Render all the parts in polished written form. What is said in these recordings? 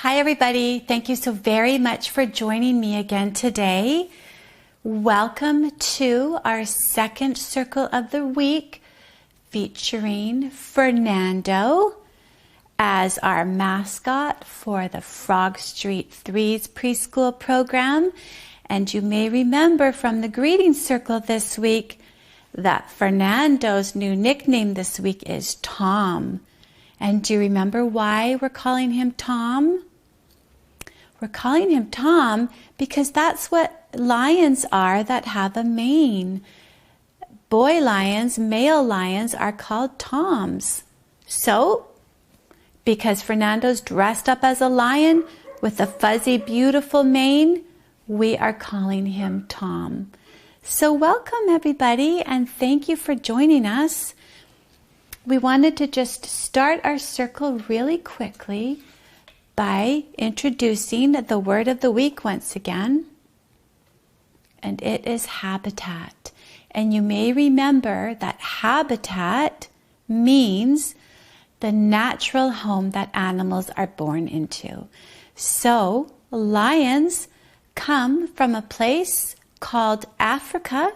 Hi everybody, thank you so very much for joining me again today. Welcome to our second circle of the week featuring Fernando as our mascot for the Frog Street 3's preschool program. And you may remember from the greeting circle this week that Fernando's new nickname this week is Tom. And do you remember why we're calling him Tom? We're calling him Tom because that's what lions are that have a mane. Boy lions, male lions are called Toms. So, because Fernando's dressed up as a lion with a fuzzy, beautiful mane, we are calling him Tom. So welcome everybody and thank you for joining us. We wanted to just start our circle really quickly by introducing the word of the week once again. And it is habitat. And you may remember that habitat means the natural home that animals are born into. So lions come from a place called Africa.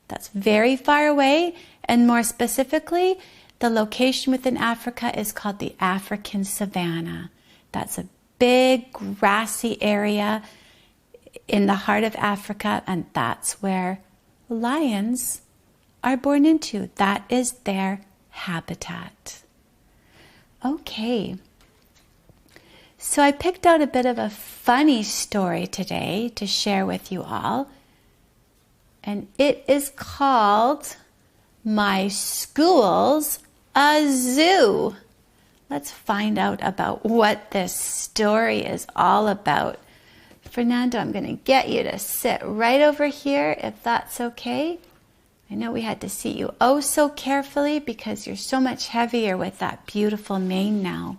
That's very far away. And more specifically, the location within Africa is called the African savanna. That's a big grassy area in the heart of Africa, and that's where lions are born into. That is their habitat. Okay, so I picked out a bit of a funny story today to share with you all, and it is called My School's a Zoo. Let's find out about what this story is all about. Fernando, I'm going to get you to sit right over here if that's okay. I know we had to seat you oh so carefully because you're so much heavier with that beautiful mane now.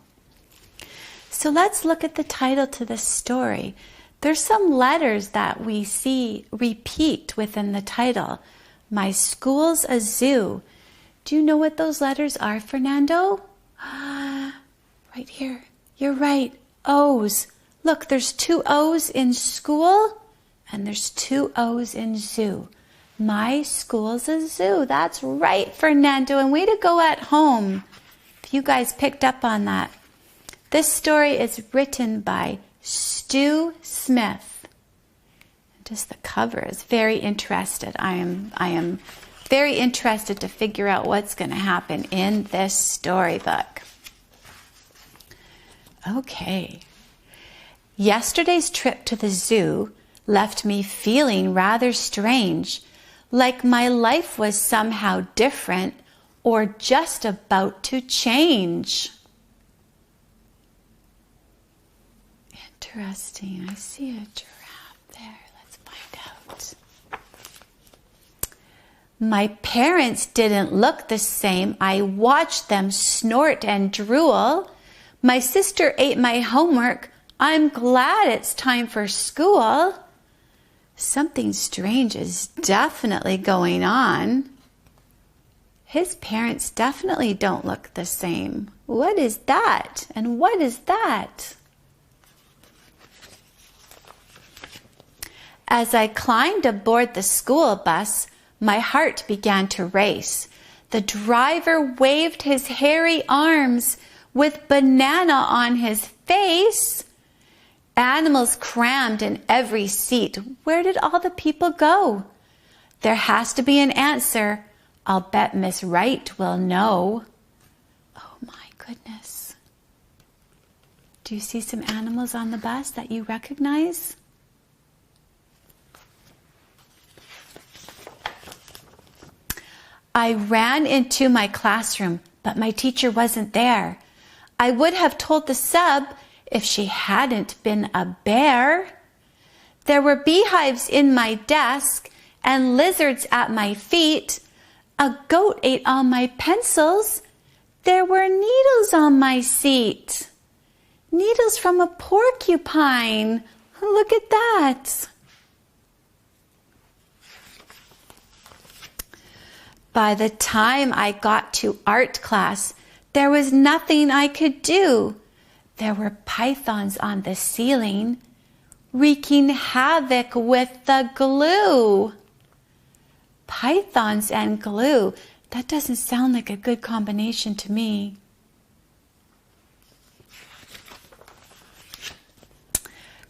So let's look at the title to this story. There's some letters that we see repeat within the title. My School's a Zoo. Do you know what those letters are, Fernando? Right here. You're right. O's. Look, there's 2 O's in school and there's 2 O's in zoo. My school's a zoo. That's right, Fernando. And way to go at home. If you guys picked up on that. This story is written by Stu Smith. Just the cover is very interested. I am very interested to figure out what's going to happen in this storybook. Okay. Yesterday's trip to the zoo left me feeling rather strange, like my life was somehow different or just about to change. Interesting. I see a giraffe there. Let's find out. My parents didn't look the same. I watched them snort and drool. My sister ate my homework. I'm glad it's time for school. Something strange is definitely going on. His parents definitely don't look the same. What is that? And what is that? As I climbed aboard the school bus, my heart began to race. The driver waved his hairy arms with banana on his face. Animals crammed in every seat. Where did all the people go? There has to be an answer. I'll bet Miss Wright will know. Oh my goodness. Do you see some animals on the bus that you recognize? I ran into my classroom, but my teacher wasn't there. I would have told the sub if she hadn't been a bear. There were beehives in my desk and lizards at my feet. A goat ate all my pencils. There were needles on my seat. Needles from a porcupine. Look at that. By the time I got to art class, there was nothing I could do. There were pythons on the ceiling, wreaking havoc with the glue. Pythons and glue, that doesn't sound like a good combination to me.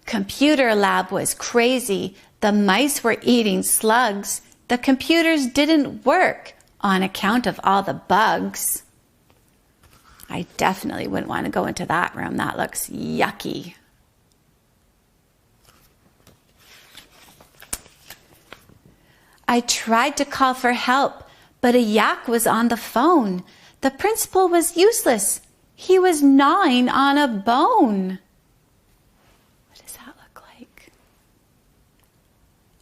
Computer lab was crazy. The mice were eating slugs. The computers didn't work on account of all the bugs. I definitely wouldn't want to go into that room. That looks yucky. I tried to call for help, but a yak was on the phone. The principal was useless. He was gnawing on a bone. What does that look like?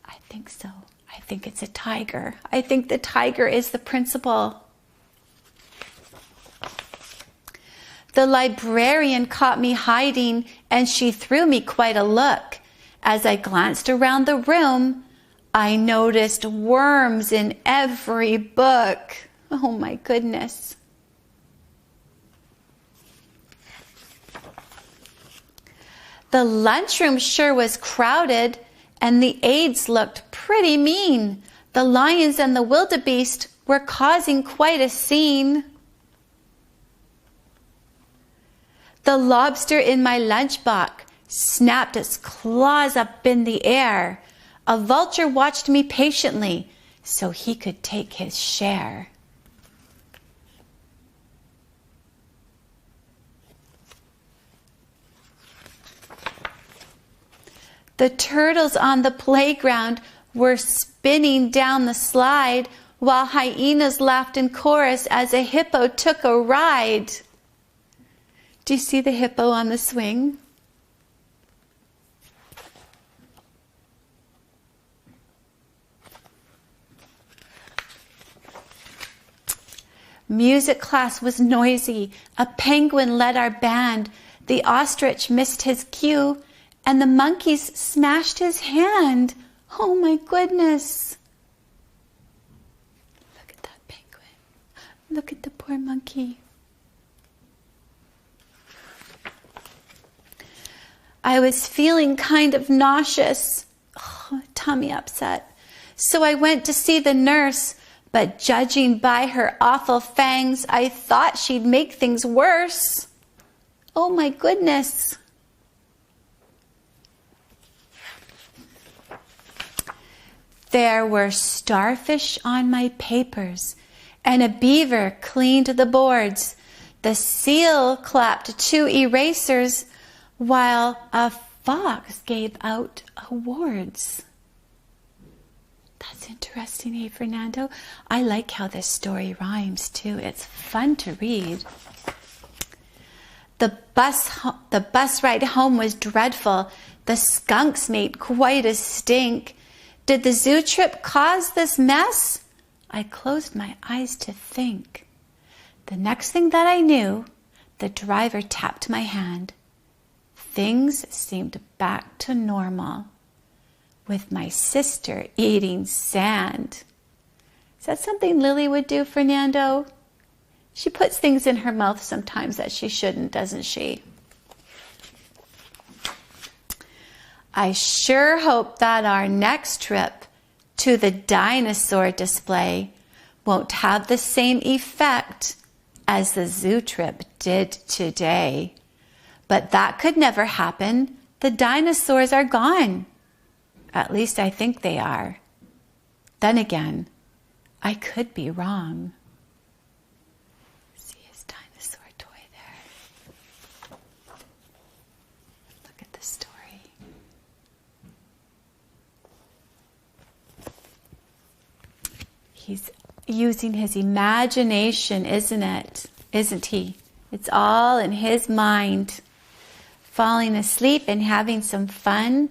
I think so. I think it's a tiger. I think the tiger is the principal. The librarian caught me hiding, and she threw me quite a look. As I glanced around the room, I noticed worms in every book. Oh my goodness. The lunchroom sure was crowded, and the aides looked pretty mean. The lions and the wildebeest were causing quite a scene. The lobster in my lunchbox snapped its claws up in the air. A vulture watched me patiently so he could take his share. The turtles on the playground were spinning down the slide while hyenas laughed in chorus as a hippo took a ride. Do you see the hippo on the swing? Music class was noisy. A penguin led our band. The ostrich missed his cue, and the monkeys smashed his hand. Oh my goodness. Look at that penguin. Look at the poor monkey. I was feeling kind of nauseous, tummy upset. So I went to see the nurse, but judging by her awful fangs, I thought she'd make things worse. Oh my goodness. There were starfish on my papers, and a beaver cleaned the boards. The seal clapped 2 erasers, while a fox gave out awards. That's interesting, hey, Fernando? I like how this story rhymes, too. It's fun to read. The bus ride home was dreadful. The skunks made quite a stink. Did the zoo trip cause this mess? I closed my eyes to think. The next thing that I knew, the driver tapped my hand. Things seemed back to normal, with my sister eating sand. Is that something Lily would do, Fernando? She puts things in her mouth sometimes that she shouldn't, doesn't she? I sure hope that our next trip to the dinosaur display won't have the same effect as the zoo trip did today. But that could never happen. The dinosaurs are gone. At least I think they are. Then again, I could be wrong. See his dinosaur toy there. Look at the story. He's using his imagination, isn't he? It's all in his mind. Falling asleep and having some fun.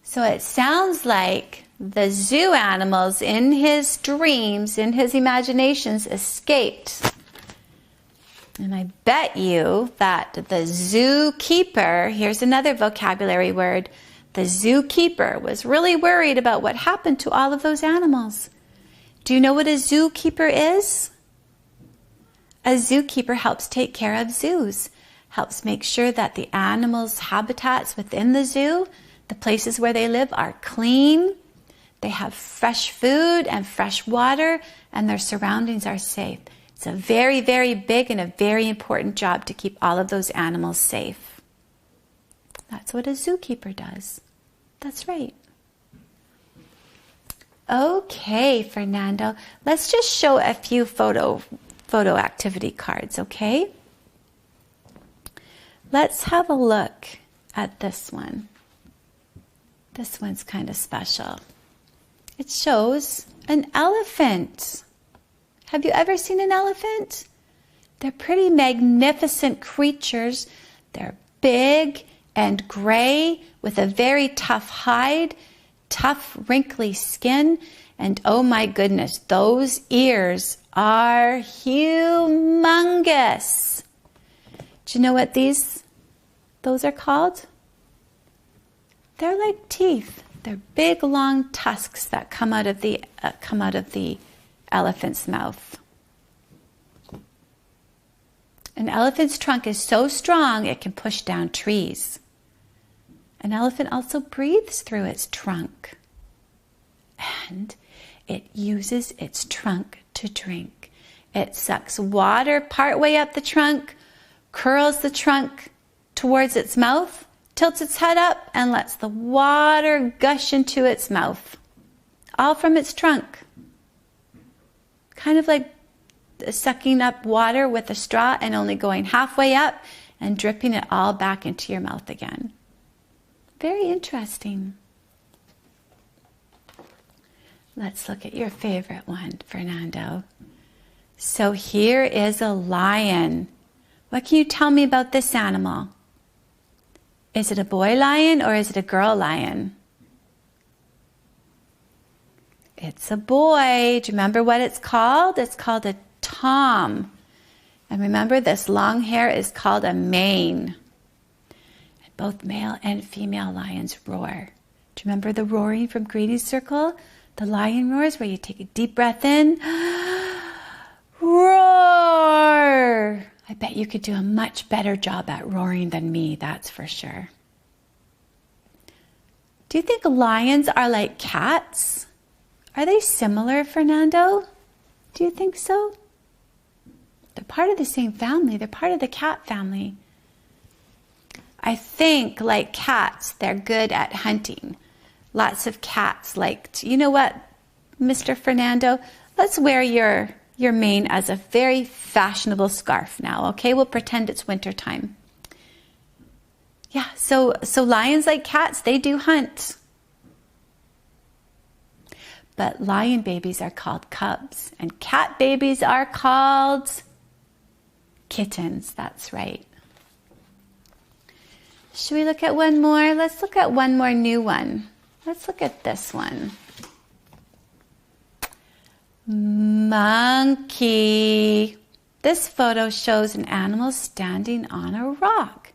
So it sounds like the zoo animals in his dreams, in his imaginations, escaped. And I bet you that the zookeeper, here's another vocabulary word, the zookeeper was really worried about what happened to all of those animals. Do you know what a zookeeper is? A zookeeper helps take care of zoos, helps make sure that the animals' habitats within the zoo, the places where they live, are clean. They have fresh food and fresh water, and their surroundings are safe. It's a very, very big and a very important job to keep all of those animals safe. That's what a zookeeper does. That's right. Okay, Fernando, let's just show a few photo activity cards, okay? Let's have a look at this one. This one's kind of special. It shows an elephant. Have you ever seen an elephant? They're pretty magnificent creatures. They're big and gray with a very tough hide, tough wrinkly skin, and oh my goodness, those ears are humongous. Do you know what those are called? They're like teeth. They're big, long tusks that come out of the elephant's mouth. An elephant's trunk is so strong it can push down trees. An elephant also breathes through its trunk, and it uses its trunk to drink. It sucks water partway up the trunk, curls the trunk towards its mouth, tilts its head up, and lets the water gush into its mouth, all from its trunk. Kind of like sucking up water with a straw and only going halfway up and dripping it all back into your mouth again. Very interesting. Let's look at your favorite one, Fernando. So here is a lion. What can you tell me about this animal? Is it a boy lion or is it a girl lion? It's a boy. Do you remember what it's called? It's called a tom. And remember, this long hair is called a mane. And both male and female lions roar. Do you remember the roaring from Grady's Circle? The lion roars where you take a deep breath in. Roar! I bet you could do a much better job at roaring than me, that's for sure. Do you think lions are like cats? Are they similar, Fernando? Do you think so? They're part of the same family. They're part of the cat family. I think, like cats, they're good at hunting. Lots of cats like, you know what, Mr. Fernando? Let's wear your mane as a very fashionable scarf now, okay? We'll pretend it's winter time. Yeah, so lions, like cats, they do hunt. But lion babies are called cubs, and cat babies are called kittens. That's right. Should we look at one more? Let's look at one more new one. Let's look at this one. Monkey. This photo shows an animal standing on a rock.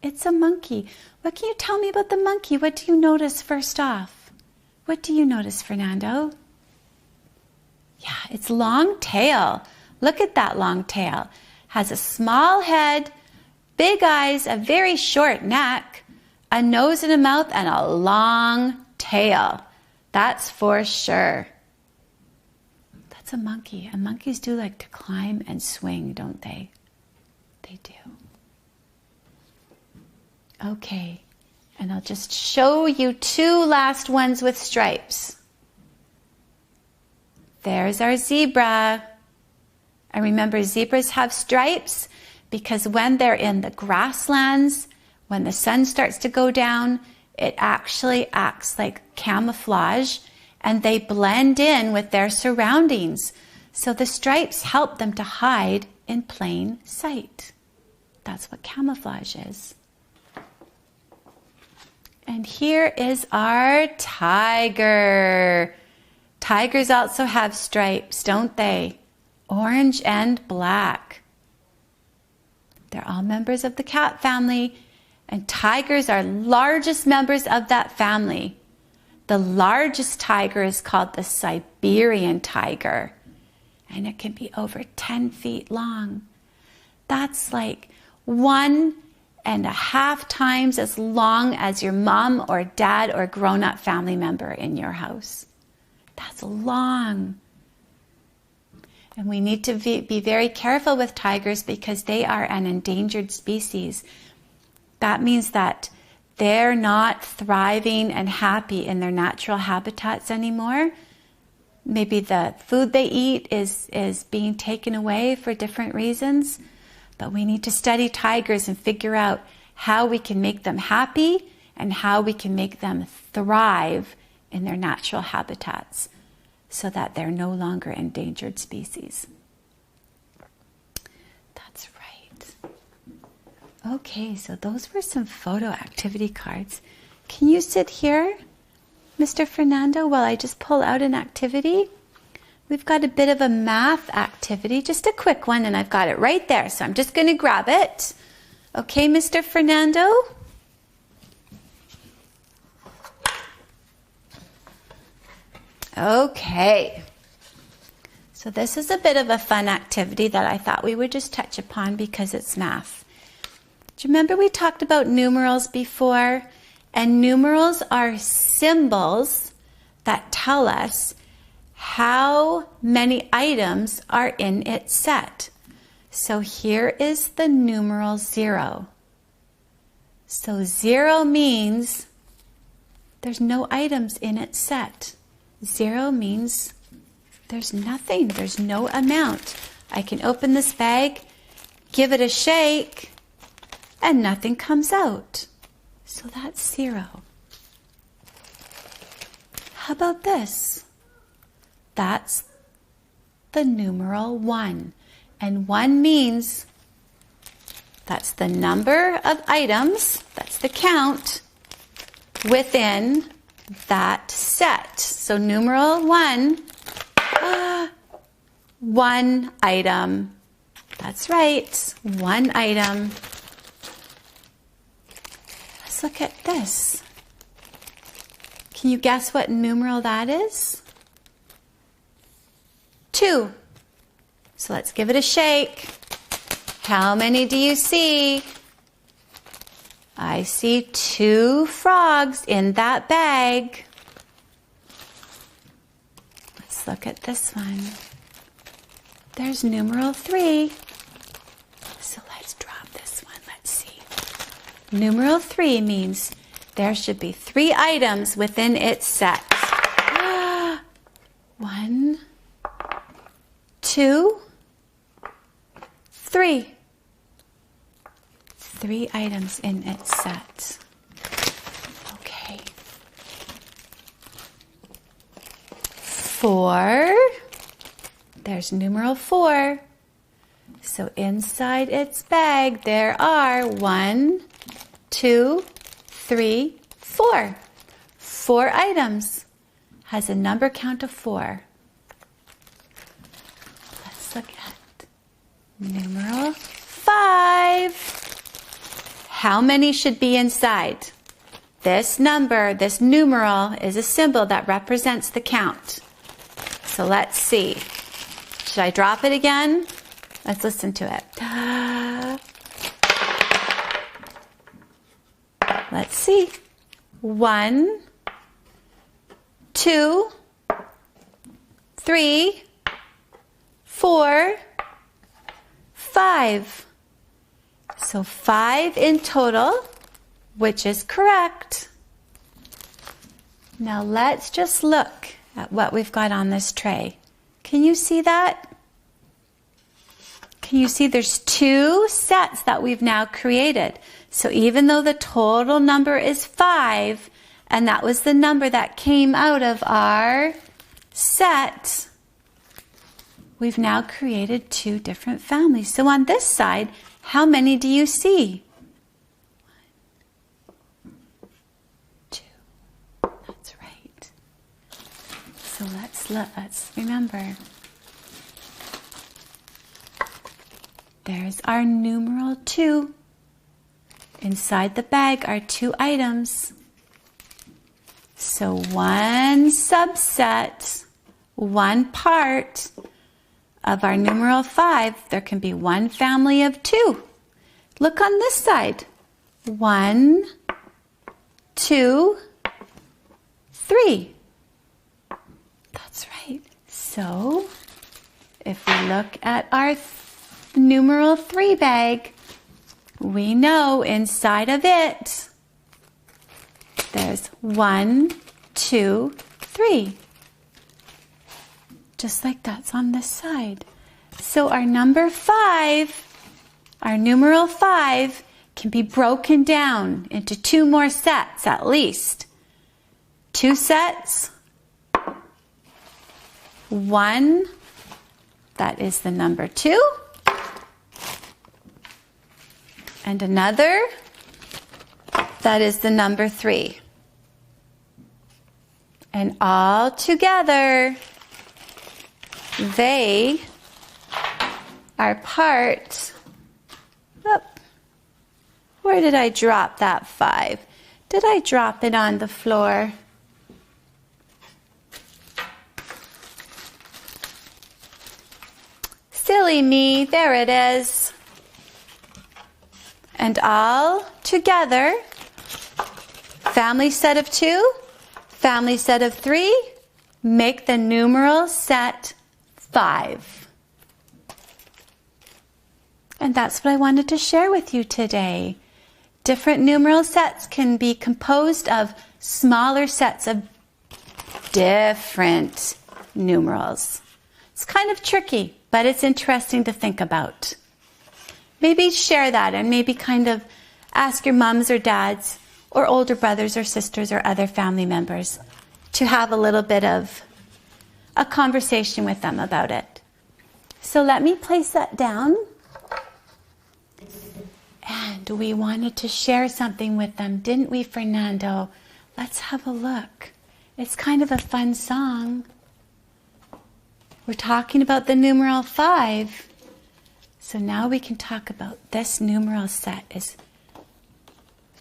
It's a monkey. What can you tell me about the monkey? What do you notice first off? What do you notice, Fernando? Yeah, it's long tail. Look at that long tail. Has a small head, big eyes, a very short neck, a nose and a mouth, and a long tail. That's for sure. That's a monkey. And monkeys do like to climb and swing, don't they? They do. Okay. And I'll just show you two last ones with stripes. There's our zebra. And remember, zebras have stripes because when they're in the grasslands, when the sun starts to go down, it actually acts like camouflage and they blend in with their surroundings. So the stripes help them to hide in plain sight. That's what camouflage is. And here is our tiger. Tigers also have stripes, don't they? Orange and black. They're all members of the cat family, and tigers are largest members of that family. The largest tiger is called the Siberian tiger, and it can be over 10 feet long. That's like 1.5 times as long as your mom or dad or grown-up family member in your house. That's long. And we need to be very careful with tigers because they are an endangered species. That means that they're not thriving and happy in their natural habitats anymore. Maybe the food they eat is being taken away for different reasons. But we need to study tigers and figure out how we can make them happy and how we can make them thrive in their natural habitats so that they're no longer endangered species. That's right. Okay, so those were some photo activity cards. Can you sit here, Mr. Fernando, while I just pull out an activity? We've got a bit of a math activity, just a quick one, and I've got it right there. So I'm just going to grab it. Okay, Mr. Fernando? Okay. So this is a bit of a fun activity that I thought we would just touch upon because it's math. Do you remember we talked about numerals before? And numerals are symbols that tell us how many items are in its set. So here is the numeral 0. So 0 means there's no items in its set. 0 means there's nothing, there's no amount. I can open this bag, give it a shake, and nothing comes out. So that's 0. How about this? That's the numeral 1. And 1 means that's the number of items, that's the count, within that set. So numeral 1, 1 item. That's right, 1 item. Let's look at this. Can you guess what numeral that is? 2. So let's give it a shake. How many do you see? I see 2 frogs in that bag. Let's look at this one. There's numeral 3. So let's drop this one. Let's see. Numeral 3 means there should be 3 items within its set. 1, 2, 3. 3 items in its set. Okay. 4. There's numeral 4. So inside its bag there are 1, 2, 3, 4. 4 items. Has a number count of 4. Let's look at numeral 5. How many should be inside? This number, this numeral, is a symbol that represents the count. So let's see. Should I drop it again? Let's listen to it. Let's see. 1, 2, 3, 4, 5. So 5 in total, which is correct. Now let's just look at what we've got on this tray. Can you see that? Can you see there's 2 sets that we've now created? So even though the total number is 5, and that was the number that came out of our set, we've now created 2 different families. So on this side, how many do you see? 1, 2. That's right. So let's remember. There's our numeral 2. Inside the bag are 2 items. So one subset, one part of our numeral 5, there can be one family of 2. Look on this side. 1, 2, 3. That's right. So, if we look at our numeral 3 bag, we know inside of it, there's 1, 2, 3. Just like that's on this side. So our number 5, our numeral 5, can be broken down into 2 more sets at least. 2 sets. 1, that is the number 2. And another, that is the number 3. And all together, they are part. Where did I drop that 5? Did I drop it on the floor? Silly me, there it is. And all together, family set of 2, family set of 3, make the numeral set 5. And that's what I wanted to share with you today. Different numeral sets can be composed of smaller sets of different numerals. It's kind of tricky, but it's interesting to think about. Maybe share that and maybe kind of ask your mums or dads or older brothers or sisters or other family members to have a little bit of a conversation with them about it. So let me place that down. And we wanted to share something with them, didn't we, Fernando? Let's have a look. It's kind of a fun song. We're talking about the numeral 5. So now we can talk about this numeral set is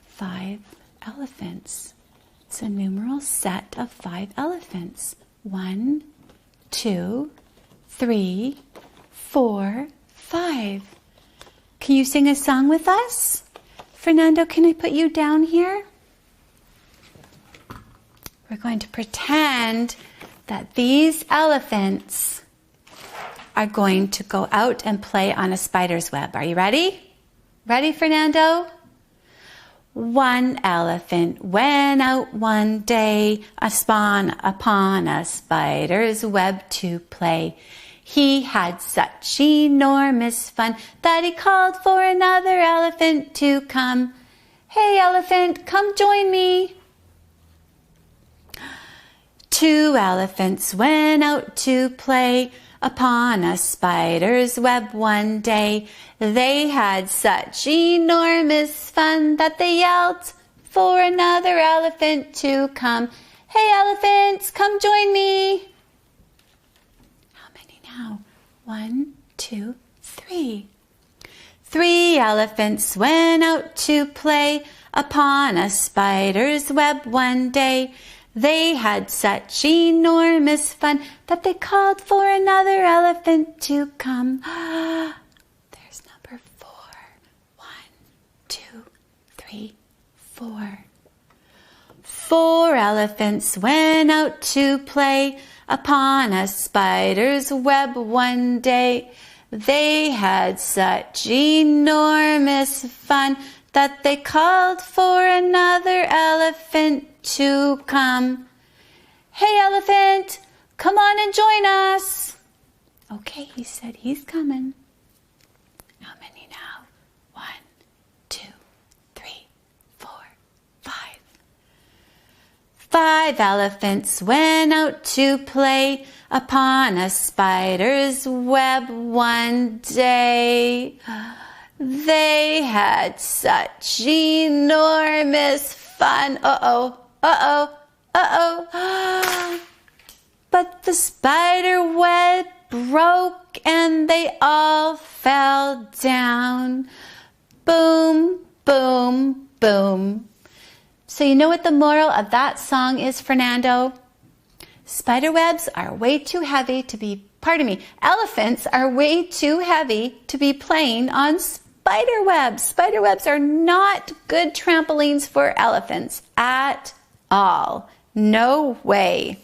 5 elephants. It's a numeral set of 5 elephants. 1, 2, 3, 4, 5. Can you sing a song with us? Fernando, can I put you down here? We're going to pretend that these elephants are going to go out and play on a spider's web. Are you ready? Ready, Fernando? 1 elephant went out one day upon a spider's web to play. He had such enormous fun that he called for another elephant to come. Hey, elephant, come join me. 2 elephants went out to play upon a spider's web one day. They had such enormous fun that they yelled for another elephant to come. Hey, elephants, come join me. Now, 1, 2, 3. 3 elephants went out to play upon a spider's web one day. They had such enormous fun that they called for another elephant to come. There's number 4. 1, 2, 3, 4. 4 elephants went out to play upon a spider's web one day. They had such enormous fun that they called for another elephant to come. Hey, elephant, come on and join us. Okay, he said he's coming. How many now? 1, 2, 3, 4, 5. 5 elephants went out to play upon a spider's web one day. They had such enormous fun. Uh-oh, uh-oh, uh-oh. But the spider web broke and they all fell down. Boom, boom, boom. So you know what the moral of that song is, Fernando? Spider webs are way too heavy to be, elephants are way too heavy to be playing on spider webs. Spider webs are not good trampolines for elephants at all. No way.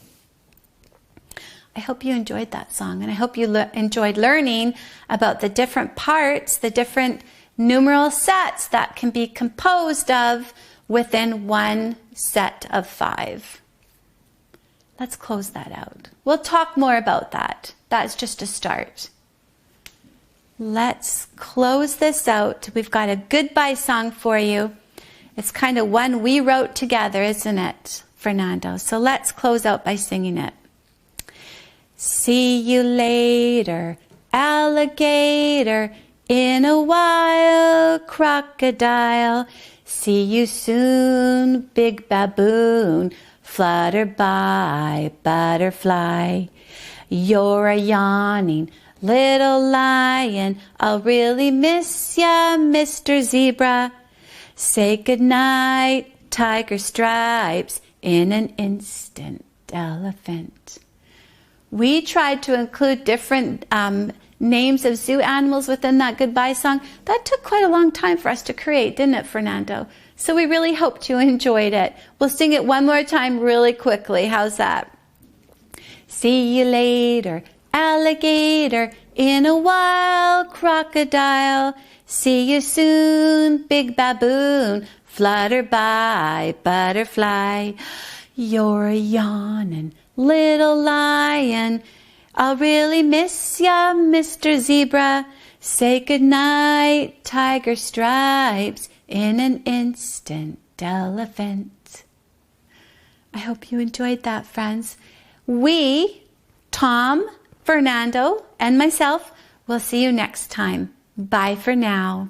I hope you enjoyed that song, and I hope you enjoyed learning about the different parts, the different numeral sets that can be composed of within one set of 5. Let's close that out. We'll talk more about that. That's just a start. Let's close this out. We've got a goodbye song for you. It's kind of one we wrote together, isn't it, Fernando? So let's close out by singing it. See you later, alligator, in a while, crocodile. See you soon, big baboon, flutter by, butterfly. You're a yawning little lion, I'll really miss ya, Mr. Zebra. Say goodnight, tiger stripes, in an instant, elephant. We tried to include different names of zoo animals within that goodbye song. That took quite a long time for us to create, didn't it, Fernando? So we really hoped you enjoyed it. We'll sing it one more time really quickly. How's that? See you later, alligator, in a while, crocodile. See you soon, big baboon, flutter by, butterfly. You're a yawning little lion, I'll really miss ya, Mr. Zebra. Say goodnight, tiger stripes, in an instant, elephant. I hope you enjoyed that, friends. We, Tom, Fernando, and myself, will see you next time. Bye for now.